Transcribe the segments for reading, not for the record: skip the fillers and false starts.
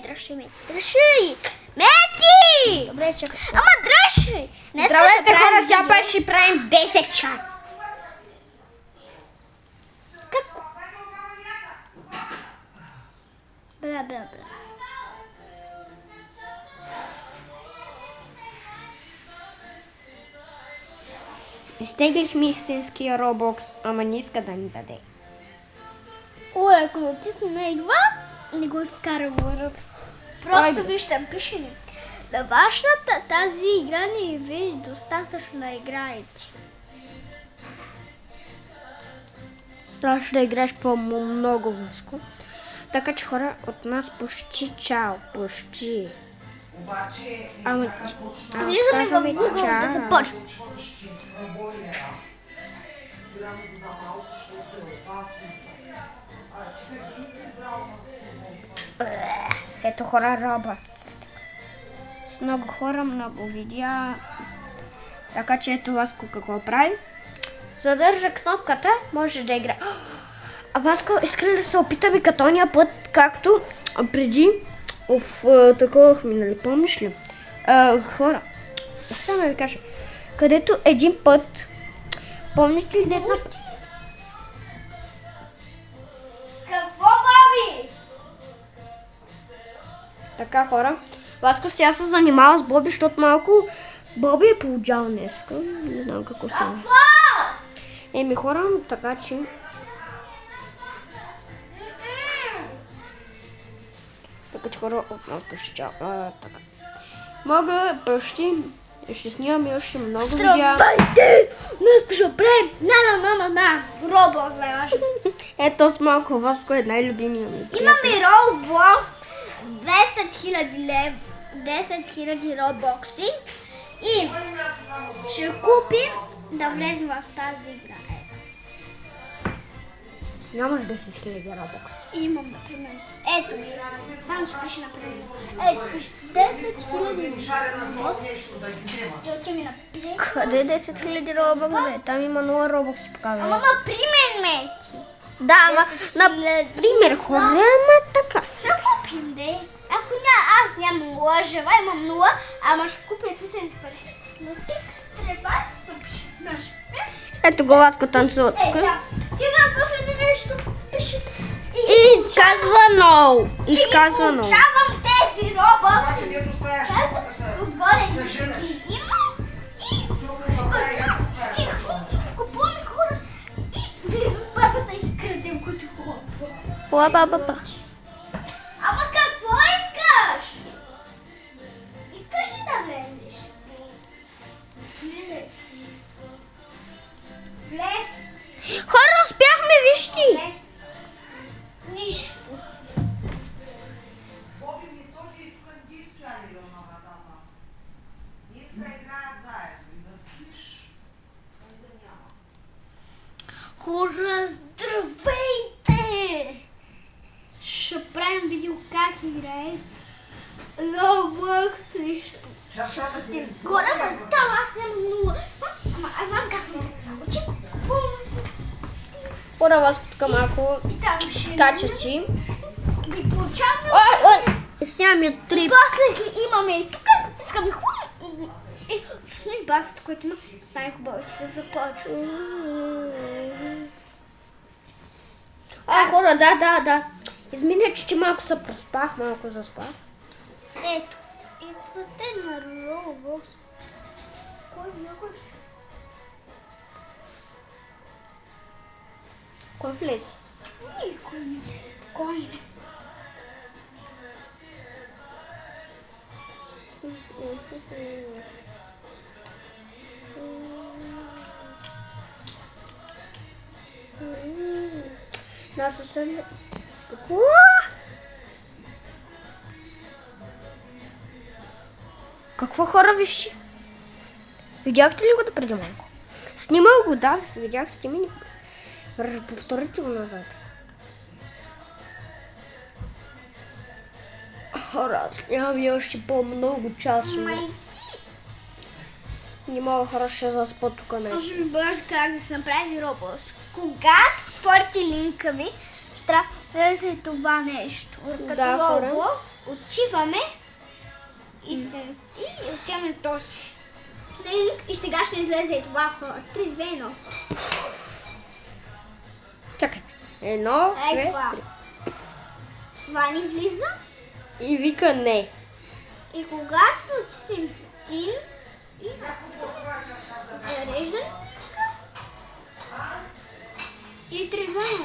дръжи ме. Дръжи! Мети! Добре, чакай. Ама дръжи! Здравейте хора, сега пак ще правим 10 часа. Как? Бля. Изтеглихме истинския робокс, ама не иска да ни даде. Ой, ако натиснем и два, не го изкара в. Просто вижте, пише ли. На вашата тази игра не ви достатъчно да играете. Трябваше да играеш по-много близко. Така че хора, от нас почти чао, почти. Ама, Влизаме в Google да започваме. Ето хора, роботите. С много хора, много видеа. Така че ето Васко какво прави. Задържа кнопката, може да игра. А Васко иска да се опитаме като ония път, както преди. Такова минали, помниш ли? Хора, сега да ви кажа. Където един път, помните ли дето? Какво, Боби? Така хора, Васко сега се занимава с Боби, защото малко Боби е получал днеска. Не знам какво става. Еми хора, така че... Така че хора, от нас почти чао. Така. Мога почти, ще снимаме още много видеа. Здравейте! Днес ще правим Roblox, знаеш. Ето с малко Васко е най-любимия ми приятел. Имаме Roblox 10 000 лев, 10 000 Robloxи и ще купим да влезем в тази игра. Нямаш 10 000 робокс. Имам, например. Ето ги. Само ще пише например. Ето пише 10 000 и отиваме на плей. Къде 10 000 робокс, бе? Там има 0 робокси показва. Ама например, Мети. Да, ама, например, хора, ама така. Ще купим, де. Ако аз нямам лъжева, имам 0, ама ще купя съседните пари. Трябва да пише, знаеш. Ето го Васко танцува тук. Да. Ти напъваме нещо, пише. И изказва no. Изказва no. Получавам тези робокси. Отгоре има. И какво? Купуваме хора. И влизам в базата и крадем, които хубаво. Ба. Ама какво искаш? Искаш ли да влезеш? Влизай. Влез. Хора, успяхме, вижте. Влез. Нищо. Хора, здравейте! Ще правим видео как играем Roblox срещу. Хора, там аз нямам 0. Ама аз знам как учим. Хора, Васко тук малко И там ще скача си. ги получаваме. Ой, снямаме И 3. после ги имаме и тук, искаме хубаво. И базата, която има най-хубавите се започва. Хора, да. Измина, че малко се проспах, малко заспах. Ето, идвате на Roblox. Кой много Кой влез? никой не е спокойно. Нас съседи. Какво хора вижте? Видяхте ли го да преди малко? Снимал го, да, видях снимани. Повторите го назад. Хора, нямам още по-много часове. Не мога хорошо да заспа тук нещо. Може би баш как да се направи Roblox. Когато отворите линка ви, ще трябва да влезе това нещо. Като Да, хора. Roblox. отиваме и отиваме този линк и сега ще излезе и това хора. 3, 2, 1. Чакай. 1, Ей 2, това. 3. Това ни излиза И вика не. и когато натиснем стил и зареждане и 3, 2, 1.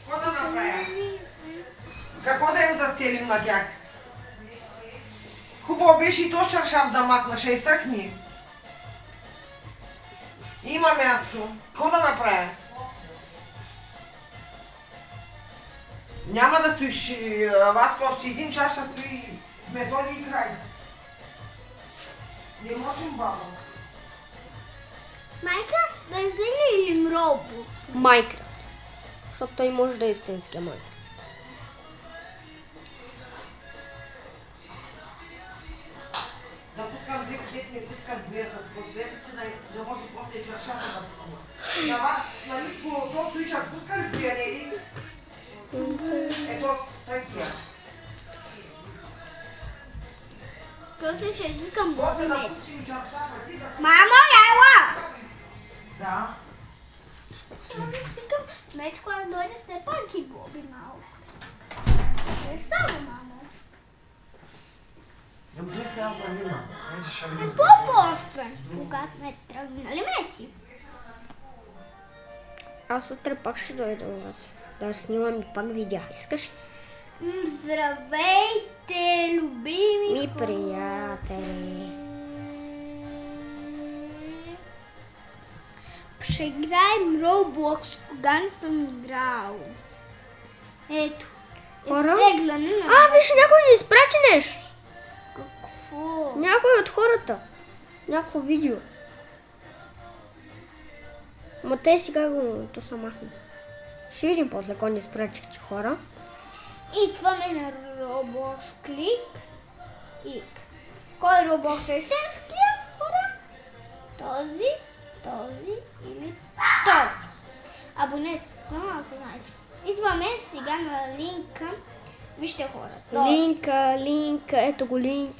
Какво да направя? Какво да им застелим на тях? Хубаво беше и то чаршаф да махнеш и съхни. Има място. Какво да направя? Няма да стоиш, Васко, още един час ще стои Методи и край. Не можем, бабо. Майнкрафт да излезе или Roblox? Майнкрафт. Защото той може да е истинския Майнкрафт. Да пускам две, където не пускам две с посветите, да може после чаршафа да пускам. На вас, нали, то стоиш, ако пускам две, не ли? Ето, такива. После ще извикам После Боби да Мет. пустим чаршафа, ти да... Мамо, яйла! Да. Ще да извикам Мет, когато дойде все пак и Боби малко. Не само, мамо. Ами той сега замина. Айде, ще видим. По-после, когато Мет тръгне, нали Мети? Аз утре пак ще дойда у вас. Да снимам и пак видеа. Искаш? Здравейте, любими Ми хора. приятели. Ще играем Roblox, кога не съм играл. Ето. Хора? Изтегляне на... Виж, някой ни изпрати нещо. Какво? Някой от хората. Някакво видео. Ма те сега то са махна. Ще видим после, ако ни изпратих, че хора. Идваме на Roblox, клик и... Кой Roblox е есенския, хора? Този или този. Абонете се канала, ако знаете. Идваме сега на линка. Вижте хора. Линка, ето го линк.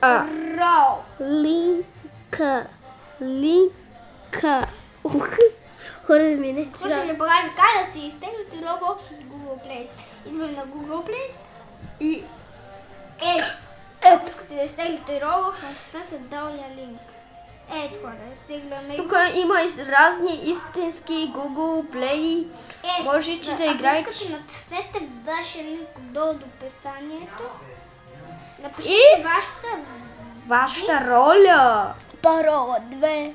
Роу. Линка. Хора ми не. Какво ще ми покажа как да си изтеглите Roblox от Google Play. Идваме на Google Play и... Ето, искате да изтеглите Roblox, натиснете долния линк. Ето хора, изтегляме Тук има разни истински Google Play. Можете да играете. Ако искате, натиснете вашия линк долу до описанието. Напишете И? вашата роля. парола 2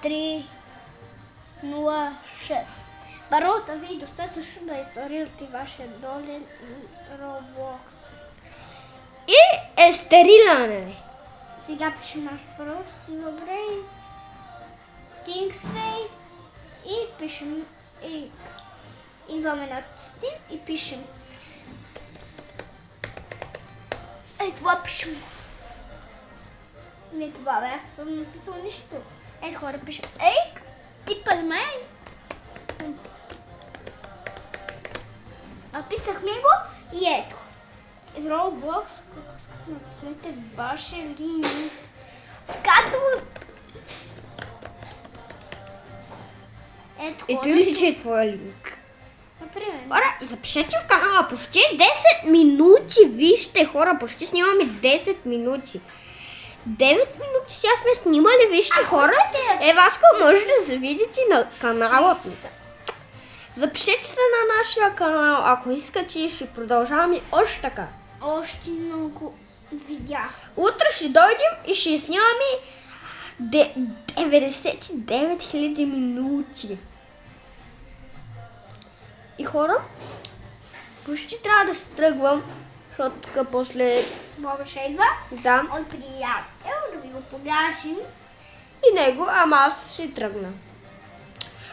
3 0 6. Паролата ви е достатъчно да изсарирате вашия долен Roblox. И е стерилане. Сега пишем нашата парола, Steve Brace, Thingspace и пишем и идваме на Steam и пишем. Това пишем. Не това бе, аз съм написал нищо. Ето хора пишем X, Tippermains. Написахме го и ето. Roblox, като искате натиснете вашия линк. Като... Ето Ето ли, че е твоя линк? Например. Хора, запишете в канала почти 10 минути. Вижте, хора, почти снимаме 10 минути. 9 минути сега сме снимали, вижте, хора. Васко, може да видите на канала. Запишете се на нашия канал, ако искате, ще продължаваме още така. Още много видеа. Утре ще дойдем и ще снимаме 99 000 минути. И хора, почти трябва да се тръгвам, защото тук после... Боби ще идва. Да, От приятел, да ви го погашим. и него, ама аз ще тръгна.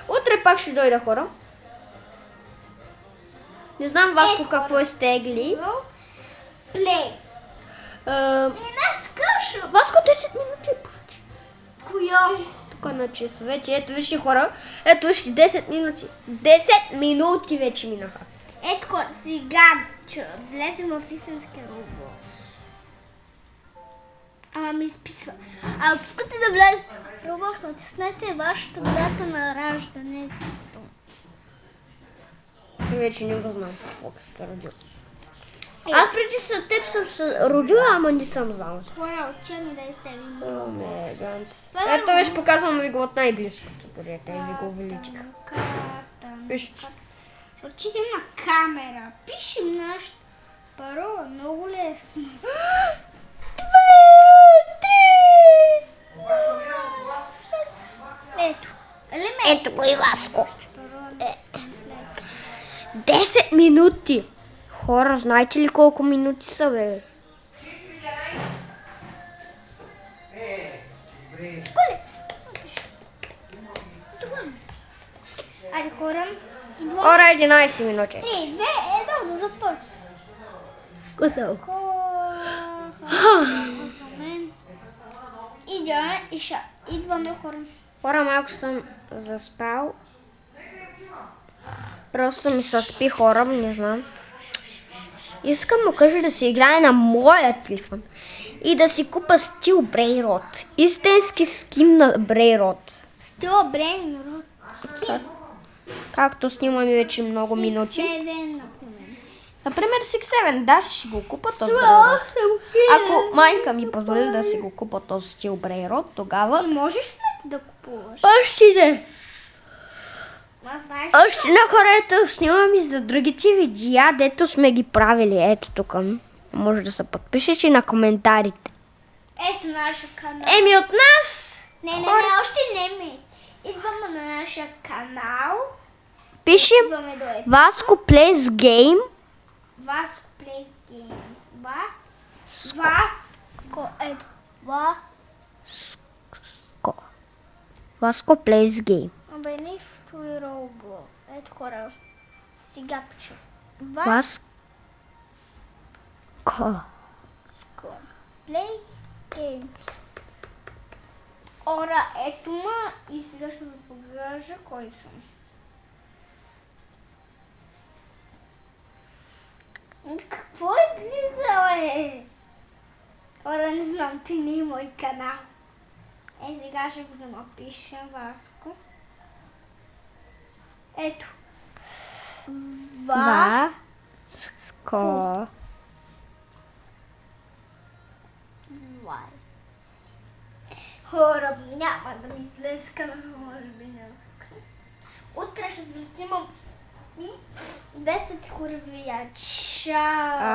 Утре пак ще дойда, хора. Не знам Васко какво е стегли. Плей. А, Не скъша. Васко 10 минути е почти. Коя? тук на часове, че ето вижте хора, ето вижте 10 минути. 10 минути вече минаха. Ето хора, сега влезем в истински Roblox. Ама ми изписва. Ако искате да влезете в Roblox, натиснете вашата дата на раждането. Ти вече не го знам колко сте родил. Аз преди с теб съм се родила, ама не съм знала. Хора, отчем да изтегнем. О, меганс. Ето виж, показвам ви го от най-близкото, където ви го увеличих. Вижте. Отидем на камера. Пишем нашата парола. Много лесно. 2, 3. Ето. Елемент. Ето го и Васко. 10 минути. Хора, знаете ли колко минути са, бе? Айде хора. Хора, 11 минути. 3, 2, 1, да започва. Косъл. Идваме хора. Хора, малко съм заспал. Просто ми се спи, хора, не знам. Искам му кажа да си играе на моя телефон и да си купа Steel Brainrod. Истински скин на Brainrod. Стила Брейн, Както снимаме вече много минути. 7, например. Например, 6-7, да, ще го купа този Brainrod. Ако майка ми позволи да си го купа този Steel Brainrod, тогава... Ти можеш ли да купуваш? Още не! Аз знаеш. Още на хора, ето снимам и за другите видеа, дето сме ги правили. Ето тук. Може да се подпишеш и на коментарите. Ето нашия канал. Еми от нас! Не, още не ми. Идваме на нашия канал. Пишем Идваме до ето. Vasco Plays Game. Vasco Plays Games. Vasco. Ето. Vasco Plays Game. Абе, не в Roblox. Ето хора. Сега пише. Vasco Play Games. Ора, ето ма и сега ще ви покажа кой съм. Какво излиза, бе? Ора, не знам, ти не е мой канал. Сега ще го напиша Васко. Ето. Vasco. Хора, няма да ми излезе канал, може би днес. Утре ще се снимам и 10 хора видеа. Чао!